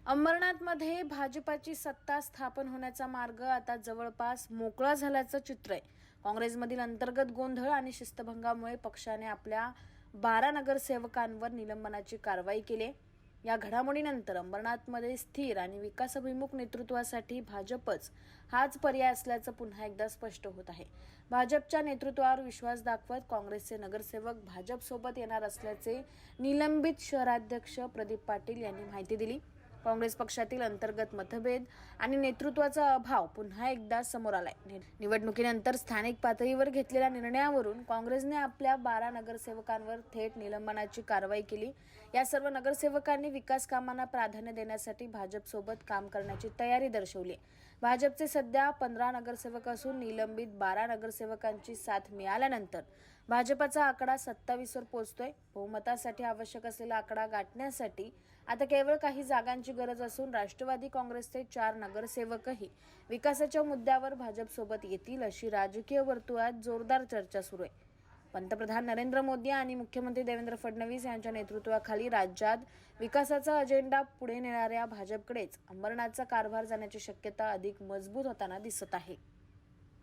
अंबरनाथमध्ये भाजपाची सत्ता स्थापन होण्याचा मार्ग आता जवळपास मोकळा झाल्याचं चित्र आहे. काँग्रेसमधील अंतर्गत गोंधळ आणि शिस्तभंगामुळे पक्षाने आपल्या 12 नगरसेवकांवर निलंबनाची कारवाई केली. या घडामोडीनंतर अंबरनाथमध्ये स्थिर आणि विकासाभिमुख नेतृत्वासाठी भाजपच हाच पर्याय असल्याचं पुन्हा एकदा स्पष्ट होत आहे. भाजपच्या नेतृत्वावर विश्वास दाखवत काँग्रेसचे नगरसेवक भाजपसोबत येणार असल्याचे निलंबित शहराध्यक्ष प्रदीप पाटील यांनी माहिती दिली. काँग्रेस पक्षातील अंतर्गत मतभेद आणि नेतृत्वाचा अभाव पुन्हा एकदा समोर आलाय. निवडणुकीनंतर स्थानिक पातळीवर घेतलेल्या निर्णयावरून काँग्रेसने आपल्या 12 नगरसेवकांवर थेट निलंबनाची कारवाई केली. या सर्व नगरसेवकांनी विकास कामांना प्राधान्य देण्यासाठी भाजपसोबत काम करण्याची तयारी दर्शवली. भाजपचे सध्या 15 नगरसेवक असून निलंबित 12 नगरसेवकांची साथ मिळाल्यानंतर भाजपचा आकडा 27 वर पोहोचतोय. बहुमतासाठी आवश्यक असलेला आकडा गाठण्यासाठी आता केवळ काही जागांची गरज असून राष्ट्रवादी काँग्रेसचे 4 नगरसेवकही विकासाच्या मुद्द्यावर भाजपसोबत येतील अशी राजकीय वर्तुळात जोरदार चर्चा सुरू आहे. पंतप्रधान नरेंद्र मोदी आणि मुख्यमंत्री देवेंद्र फडणवीस यांच्या नेतृत्वाखाली राज्यात विकासाचा अजेंडा पुढे नेणाऱ्या भाजपकडेच अंबरनाथचा कारभार जाण्याची शक्यता अधिक मजबूत होताना दिसत आहे.